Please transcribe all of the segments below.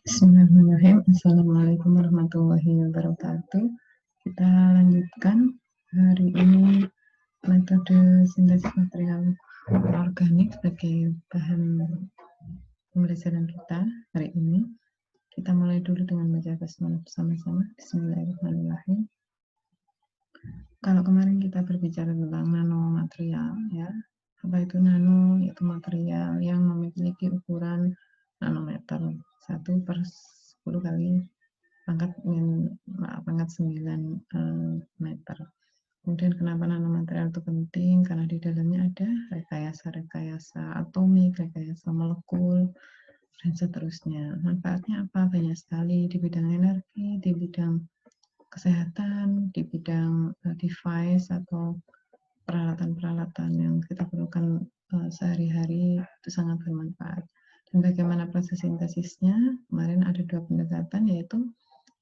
Bismillahirrahmanirrahim. Assalamualaikum warahmatullahi wabarakatuh. Kita lanjutkan hari ini metode sintesis material organik sebagai bahan pembelajaran kita hari ini. Kita mulai dulu dengan baca basmalah bersama-sama. Bismillahirrahmanirrahim. Kalau kemarin kita berbicara tentang nanomaterial, ya, apa itu nano? Yaitu material yang memiliki ukuran nanometer 1/10 kali pangkat 9 meter. Kemudian kenapa nanomaterial itu penting? Karena di dalamnya ada rekayasa atomik, rekayasa molekul, dan seterusnya. Manfaatnya apa? Banyak sekali di bidang energi, di bidang kesehatan, di bidang device atau peralatan-peralatan yang kita perlukan sehari-hari itu sangat bermanfaat. Dan bagaimana proses sintesisnya? Kemarin ada 2 pendekatan, yaitu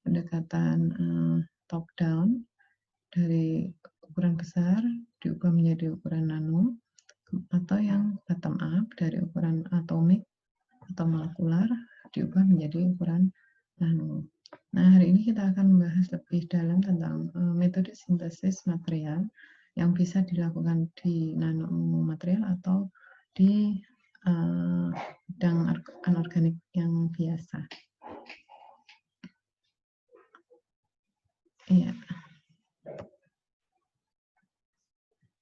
pendekatan top down dari ukuran besar diubah menjadi ukuran nano, atau yang bottom up dari ukuran atomik atau molekular diubah menjadi ukuran nano. Nah, hari ini kita akan membahas lebih dalam tentang metode sintesis material yang bisa dilakukan di nanomaterial atau di bidang anorganik yang biasa. Iya.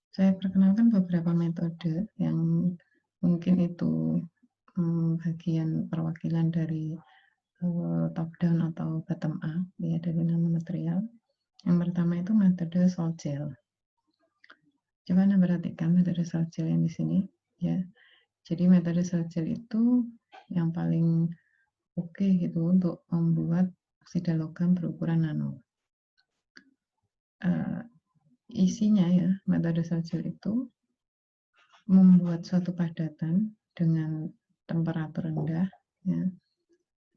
Saya perkenalkan beberapa metode yang mungkin itu bagian perwakilan dari top down atau bottom up, ya, dari nanomaterial. Yang pertama itu metode salt gel. Coba Anda perhatikan metode salt gel yang di sini, ya. Jadi metode salt gel itu yang paling oke gitu untuk membuat oksida logam berukuran nano. Isinya, ya, metode salt gel itu membuat suatu padatan dengan temperatur rendah, ya,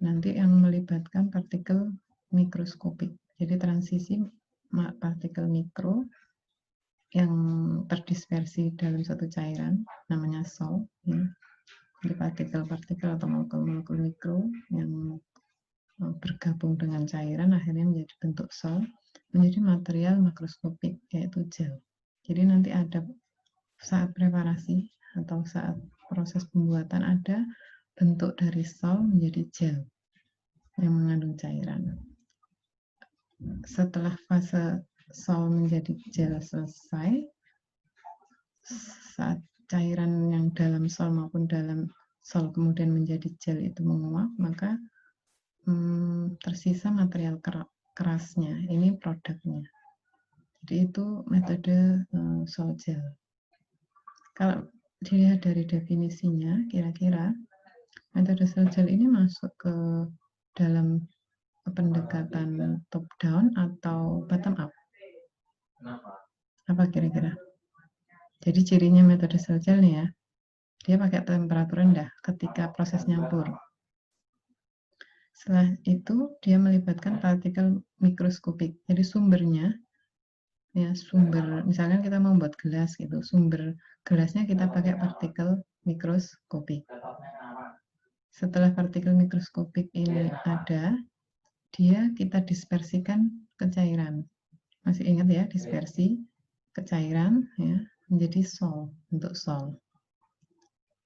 nanti yang melibatkan partikel mikroskopik. Jadi transisi partikel mikro yang terdispersi dalam suatu cairan namanya sol, ya. Jadi partikel-partikel atau molekul-molekul mikro yang bergabung dengan cairan akhirnya menjadi bentuk sol, menjadi material makroskopik, yaitu gel. Jadi nanti ada saat preparasi atau saat proses pembuatan ada bentuk dari sol menjadi gel yang mengandung cairan. Setelah fase sol menjadi gel selesai, saat cairan yang dalam sol maupun dalam sol kemudian menjadi gel itu menguap, maka tersisa material kerasnya. Ini produknya. Jadi itu metode sol gel. Kalau dilihat dari definisinya, kira-kira metode sol gel ini masuk ke dalam pendekatan top down atau bottom up? Apa kira-kira? Jadi cirinya metode sol gel nih, ya, dia pakai temperatur rendah ketika proses nyampur. Setelah itu dia melibatkan partikel mikroskopik. Jadi sumbernya, ya, sumber misalnya kita membuat gelas gitu, sumber gelasnya kita pakai partikel mikroskopik. Setelah partikel mikroskopik ini ada, dia kita dispersikan ke cairan. Masih ingat, ya, dispersi ke cairan, ya, menjadi sol, bentuk sol.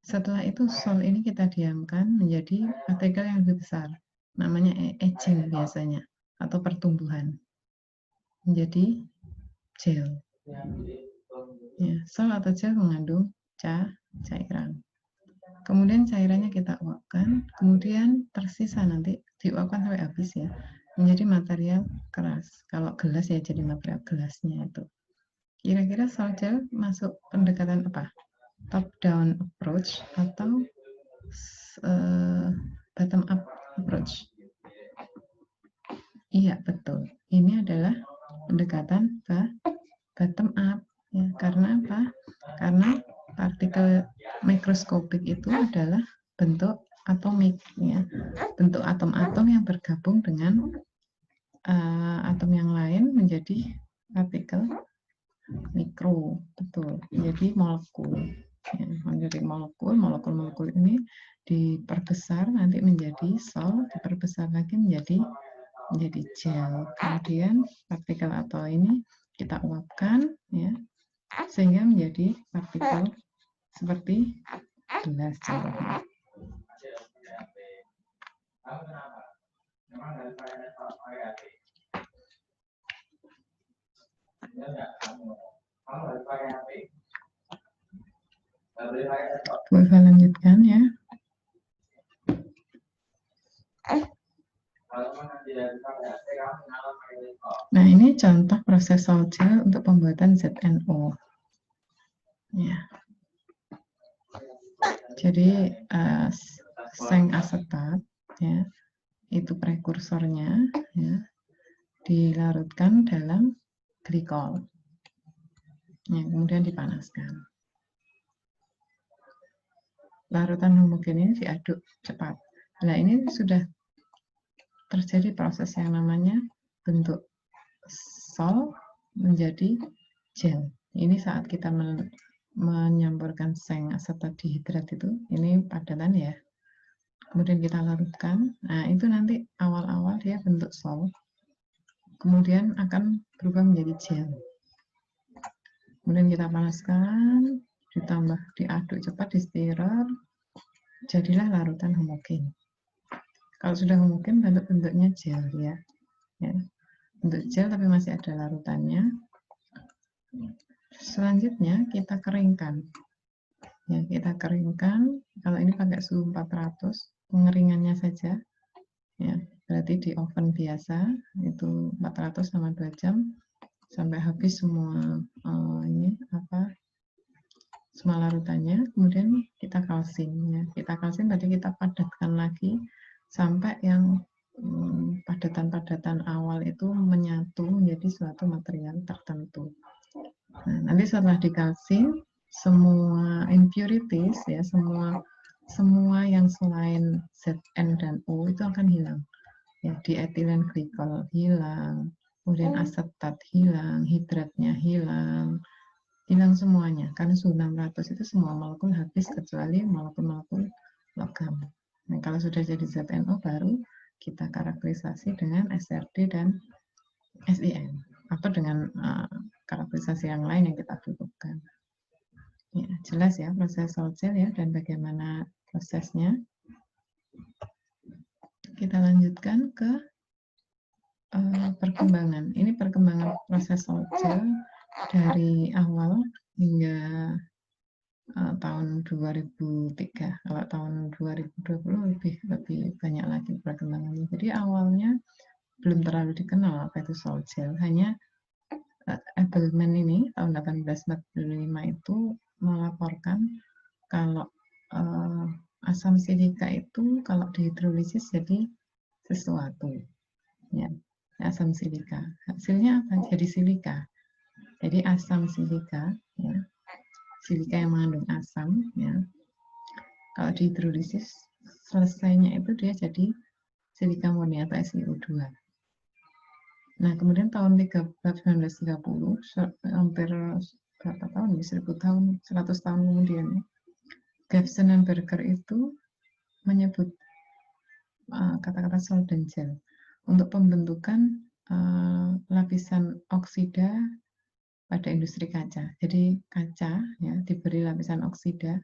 Setelah itu sol ini kita diamkan menjadi partikel yang lebih besar, namanya aging biasanya, atau pertumbuhan, menjadi gel. Ya, sol atau gel mengandung cairan. Kemudian cairannya kita uapkan, kemudian tersisa nanti diuapkan sampai habis, ya, menjadi material keras. Kalau gelas, ya, jadi material gelasnya itu. Kira-kira sol gel masuk pendekatan apa? Top down approach atau bottom up approach? Iya, betul. Ini adalah pendekatan bottom up, ya. Karena apa? Karena partikel mikroskopik itu adalah bentuk atomik, ya, bentuk atom-atom yang bergabung dengan atom yang lain menjadi partikel mikro, betul, jadi molekul. Ya, menjadi molekul ini diperbesar nanti menjadi sol, diperbesar lagi menjadi gel. Kemudian partikel atau ini kita uapkan, ya, sehingga menjadi partikel seperti gelas contohnya. Boleh lanjutkan ya. Nah, ini contoh proses sol gel untuk pembuatan ZNO. Ya. Jadi seng asetat, ya, itu prekursornya, ya, dilarutkan dalam glikol, ya, kemudian dipanaskan. Larutan homogen ini diaduk cepat. Nah, ini sudah terjadi proses yang namanya bentuk sol menjadi gel. Ini saat kita menyampurkan seng asetat dihidrat itu, ini padatan ya. Kemudian kita larutkan. Nah, itu nanti awal-awal dia bentuk sol. Kemudian akan berubah menjadi gel. Kemudian kita panaskan, ditambah diaduk cepat, distirrer, jadilah larutan homogen. Kalau sudah homogen, bentuknya gel ya. Bentuk gel tapi masih ada larutannya. Selanjutnya kita keringkan. Ya, kita keringkan. Kalau ini pakai suhu 400, pengeringannya saja. Ya, berarti di oven biasa itu 400 sama 2 jam sampai habis semua semua larutannya. Kemudian kita kalsim ya. Kita kalsim tadi kita padatkan lagi sampai yang padatan-padatan awal itu menyatu menjadi suatu material tertentu. Nah, nanti setelah dikalsim, semua impurities ya, semua yang selain Zn dan O itu akan hilang. Ya, dietilen glikol hilang, kemudian asetat hilang, hidratnya hilang semuanya. Karena suhu 600 itu semua molekul habis kecuali molekul-molekul logam. Nah, kalau sudah jadi ZNO baru kita karakterisasi dengan SRD dan SIM atau dengan karakterisasi yang lain yang kita butuhkan. Ya, jelas ya proses sol gel ya dan bagaimana prosesnya. Kita lanjutkan ke perkembangan. Ini perkembangan proses sol gel dari awal hingga tahun 2003. Kalau tahun 2020 lebih banyak lagi perkembangannya. Jadi awalnya belum terlalu dikenal apa itu sol gel. Hanya Abelman ini tahun 1845 itu melaporkan kalau asam silika itu kalau dihidrolisis jadi sesuatu. Ya, asam silika. Hasilnya apa? Jadi silika. Jadi asam silika, ya, silika yang mengandung asam, ya, kalau dihidrolisis selesainya itu dia jadi silika murni atau SiO2. Nah, kemudian tahun 1930, hampir berapa tahun? 1000 tahun, 100 tahun kemudian, Gavson dan Berger itu menyebut kata-kata sol dan gel untuk pembentukan lapisan oksida pada industri kaca. Jadi kaca ya diberi lapisan oksida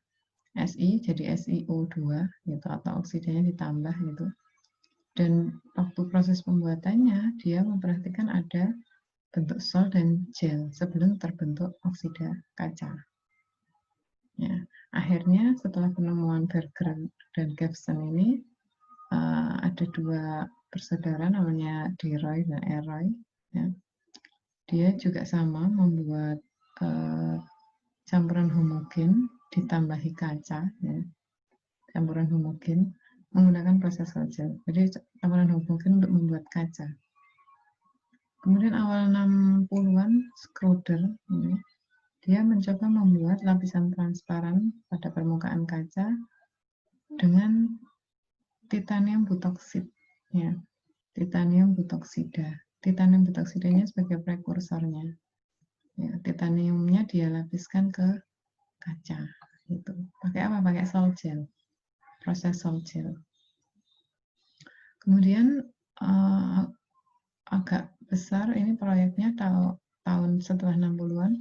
Si jadi SiO2 gitu atau oksidanya ditambah gitu. Dan waktu proses pembuatannya dia memperhatikan ada bentuk sol dan gel sebelum terbentuk oksida kaca. Ya, akhirnya setelah penemuan Berger dan Gavson ini ada dua bersaudara namanya DeRoy dan Eroy. Ya. Dia juga sama membuat campuran homogen ditambahi kaca, ya. Campuran homogen menggunakan proses sol gel. Jadi campuran homogen untuk membuat kaca. Kemudian awal 60-an Schroeder ini dia mencoba membuat lapisan transparan pada permukaan kaca dengan titanium butoksid, ya. Titanium butoksida. Titanium butoksidanya sebagai prekursornya. Ya, titaniumnya dia lapiskan ke kaca. Gitu. Pakai apa? Pakai salt gel, proses salt gel. Kemudian agak besar ini proyeknya tahun setelah 60-an,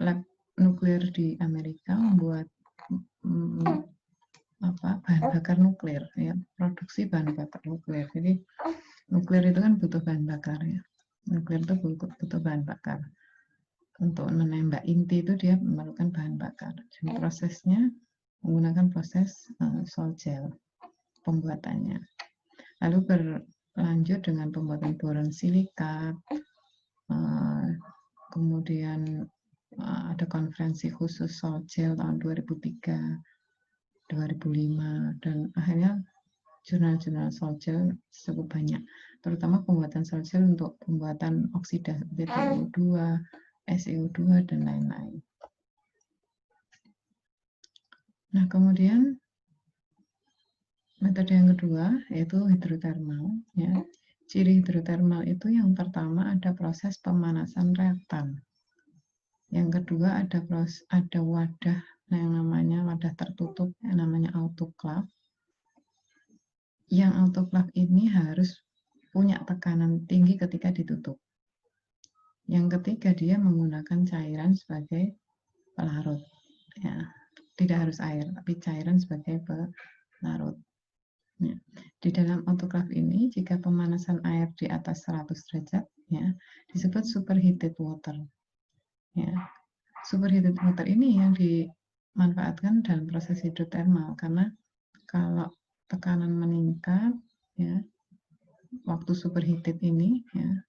lab nuklir di Amerika membuat bahan bakar nuklir, ya, produksi bahan bakar nuklir. Jadi nuklir itu kan butuh bahan bakar, ya. Nuklir itu butuh bahan bakar. Untuk menembak inti itu dia memerlukan bahan bakar. Dan prosesnya menggunakan proses salt gel pembuatannya. Lalu berlanjut dengan pembuatan boron silikat, kemudian ada konferensi khusus salt gel tahun 2003, 2005, dan akhirnya jurnal-jurnal salt gel cukup banyak, terutama pembuatan salt gel untuk pembuatan oksida seperti TiO2, SiO2, dan lain-lain. Nah, kemudian metode yang kedua yaitu hidrotermal. Ya. Ciri hidrotermal itu yang pertama ada proses pemanasan reaktan. Yang kedua ada wadah yang namanya wadah tertutup yang namanya autoclave. Yang autoclave ini harus punya tekanan tinggi ketika ditutup. Yang ketiga dia menggunakan cairan sebagai pelarut. Ya, tidak harus air, tapi cairan sebagai pelarut. Ya. Di dalam autoclave ini, jika pemanasan air di atas 100 derajat, ya, disebut superheated water. Ya. Superheated water ini yang dimanfaatkan dalam proses hidrotermal, karena kalau tekanan meningkat, ya, waktu superheated ini, ya,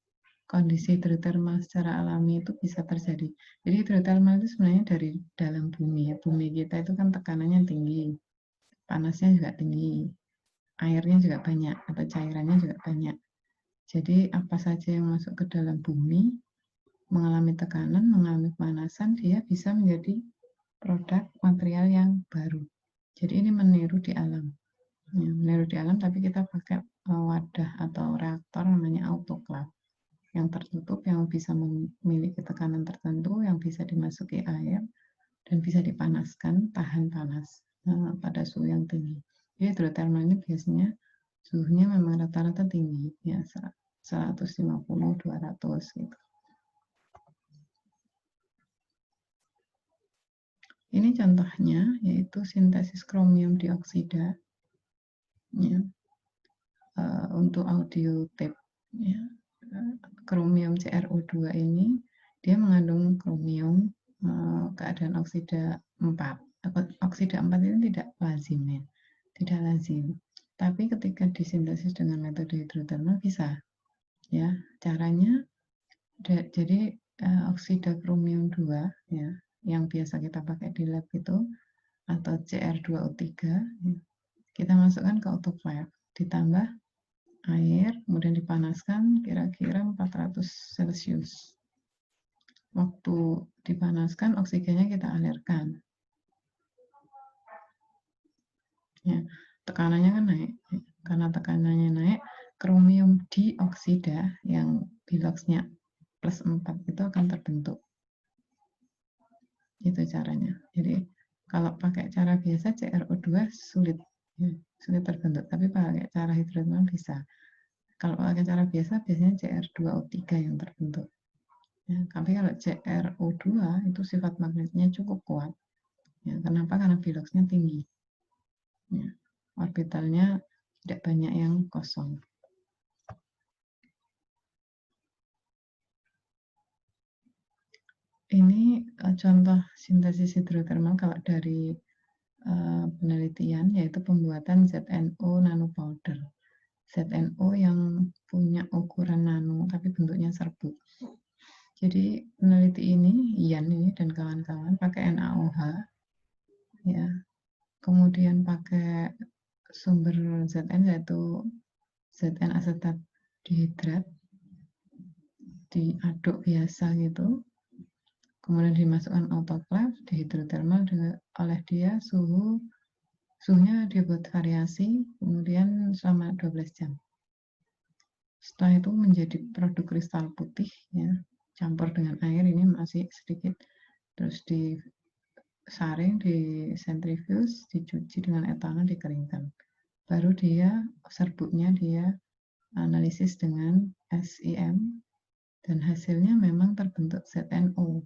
kondisi hidrotermal secara alami itu bisa terjadi. Jadi hidrotermal itu sebenarnya dari dalam bumi, ya. Bumi kita itu kan tekanannya tinggi, panasnya juga tinggi. Airnya juga banyak, atau cairannya juga banyak. Jadi apa saja yang masuk ke dalam bumi, mengalami tekanan, mengalami pemanasan, dia bisa menjadi produk material yang baru. Jadi ini meniru di alam. Ya, meniru di alam, tapi kita pakai wadah atau reaktor namanya autoclave. Yang tertutup, yang bisa memiliki tekanan tertentu, yang bisa dimasuki air, dan bisa dipanaskan, tahan panas pada suhu yang tinggi. Jadi hidrotermal ini biasanya suhunya memang rata-rata tinggi, ya 150, 200 gitu. Ini contohnya yaitu sintesis kromium dioksida, ya, untuk audio tape. Ya. Kromium CrO2 ini dia mengandung kromium keadaan oksida 4. Oksida 4 ini tidak lazim, ya. Tidak lazim. Tapi ketika disintesis dengan metode hidrotermal bisa. Ya, caranya jadi oksida kromium 2, ya, yang biasa kita pakai di lab itu, atau Cr2O3, ya, kita masukkan ke autoclave, ditambah air, kemudian dipanaskan kira-kira 400 Celcius. Waktu dipanaskan, oksigennya kita alirkan. Ya, tekanannya kan naik. Karena tekanannya naik, kromium dioksida yang biloxnya plus 4 itu akan terbentuk. Itu caranya. Jadi kalau pakai cara biasa CrO2 sulit, ya, sulit terbentuk. Tapi pakai cara hidrotermal bisa. Kalau pakai cara biasa biasanya Cr2O3 yang terbentuk. Ya, tapi kalau CrO2 itu sifat magnetnya cukup kuat. Ya, kenapa? Karena biloxnya tinggi. Ya, orbitalnya tidak banyak yang kosong. Ini contoh sintesis hidrotermal kalau dari penelitian, yaitu pembuatan ZNO nanopowder. ZNO yang punya ukuran nano tapi bentuknya serbuk. Jadi peneliti ini, Ian ini dan kawan-kawan pakai NaOH, ya, kemudian pakai sumber Zn yaitu Zn asetat dihidrat, diaduk biasa gitu, kemudian dimasukkan autoclave, di hidrotermal oleh dia suhunya dia buat variasi, kemudian selama 12 jam. Setelah itu menjadi produk kristal putih, ya, campur dengan air, ini masih sedikit, terus disaring, disentrifuge, dicuci dengan etanol, dikeringkan. Baru dia serbuknya dia analisis dengan SEM dan hasilnya memang terbentuk ZNO,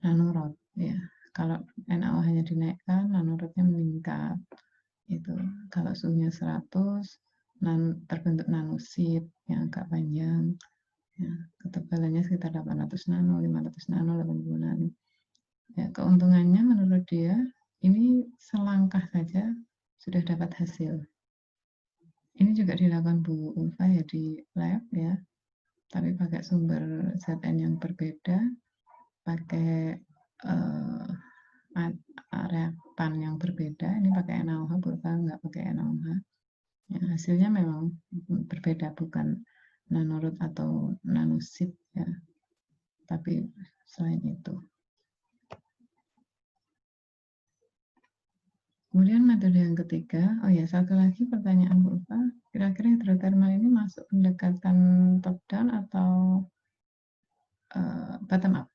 nanorod. Ya, kalau NaO hanya dinaikkan, nanorodnya meningkat. Itu kalau suhunya 100, terbentuk nanosit yang agak panjang. Ya, ketebalannya sekitar 800 nano, 500 nano, 80 nano. Ya, keuntungannya menurut dia ini selangkah saja sudah dapat hasil. Ini juga dilakukan Bu Ulfa ya di lab ya, tapi pakai sumber ZN yang berbeda, pakai reaktan yang berbeda. Ini pakai NaOH, Bu Ulfa nggak pakai NaOH. Ya, hasilnya memang berbeda, bukan nanorod atau nanosit ya, tapi selain itu. Kemudian metode yang ketiga, oh ya satu lagi pertanyaan Bu Ulfa, kira-kira hidrotermal ini masuk pendekatan top down atau bottom up?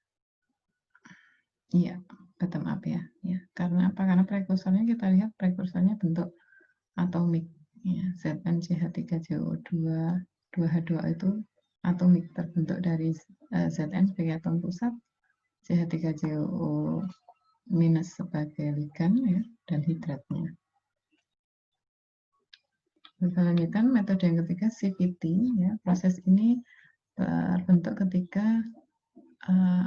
Iya, bottom up ya. Ya. Karena apa? Karena prekursornya kita lihat prekursornya bentuk atomik. Ya, ZnCH3COO2, 2H2O itu atomik, terbentuk dari Zn sebagai atom pusat, CH3COO minus sebagai ligan ya, dan hidratnya. Kita lanjutkan metode yang ketiga, CVT. Ya. Proses ini terbentuk ketika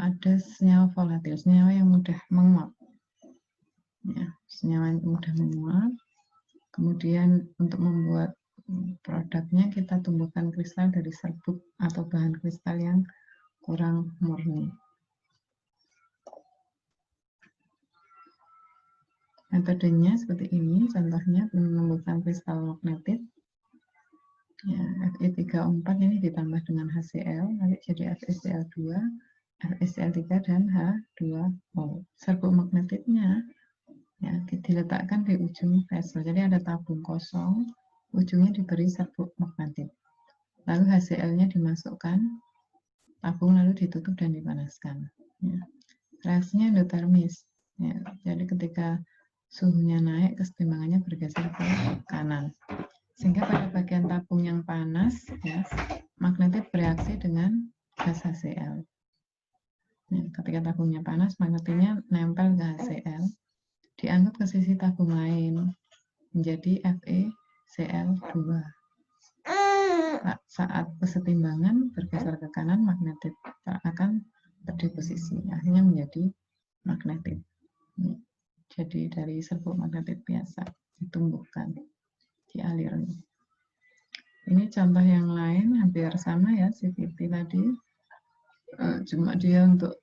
ada senyawa volatil, senyawa yang mudah menguap. Ya, senyawa yang mudah menguap. Kemudian untuk membuat produknya kita tumbuhkan kristal dari serbuk atau bahan kristal yang kurang murni. Metodenya seperti ini, contohnya menumbuhkan kristal magnetit. Ya, Fe3O4 ini ditambah dengan HCl, nanti jadi FeCl2, FeCl3 dan H2O. Serbuk magnetitnya ya, diletakkan di ujung vessel, jadi ada tabung kosong, ujungnya diberi serbuk magnetit. Lalu HCl-nya dimasukkan, tabung lalu ditutup dan dipanaskan. Ya. Reaksinya endotermis. Ya, jadi ketika suhunya naik, kesetimbangannya bergeser ke kanan. Sehingga pada bagian tabung yang panas, ya, magnetit bereaksi dengan gas HCl. Ya, ketika tabungnya panas, magnetitnya nempel ke HCl, diangkut ke sisi tabung lain, menjadi FeCl2. Saat kesetimbangan bergeser ke kanan, magnetit akan terdeposisi, akhirnya menjadi magnetit. Jadi dari serbuk magnetit biasa ditumbuhkan, dialirkan. Ini contoh yang lain hampir sama ya, CVT tadi, cuma dia untuk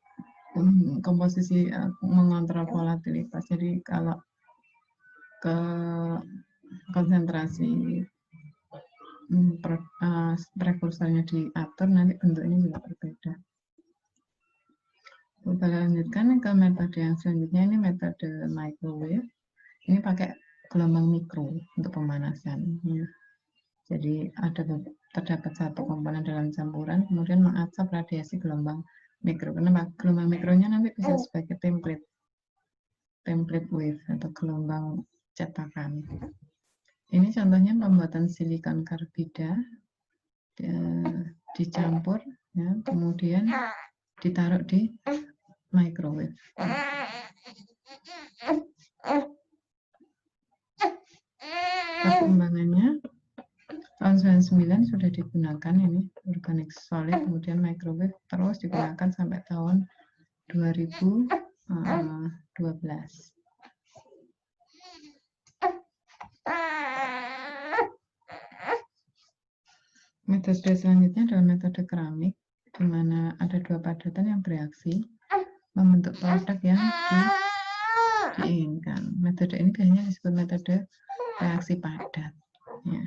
komposisi mengontrol volatilitas. Jadi kalau ke konsentrasi prekursornya diatur, nanti bentuknya juga berbeda. Kita lanjutkan ke metode yang selanjutnya, ini metode microwave. Ini pakai gelombang mikro untuk pemanasan. Ya. Jadi terdapat satu komponen dalam campuran, kemudian mengacap radiasi gelombang mikro. Kenapa? Gelombang mikronya nanti bisa sebagai template wave atau gelombang cetakan. Ini contohnya pembuatan silikon karbida, dicampur, ya, kemudian ditaruh di microwave. Perkembangannya tahun 99 sudah digunakan ini organic solid, kemudian microwave terus digunakan sampai tahun 2012. Metode selanjutnya adalah metode keramik, di mana ada dua padatan yang bereaksi membentuk produk yang diinginkan. Metode ini biasanya disebut metode reaksi padat. Ya.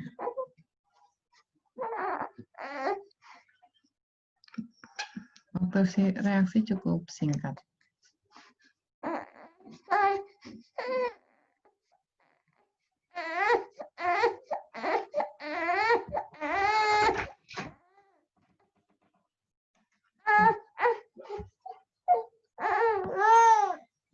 Waktu reaksi cukup singkat.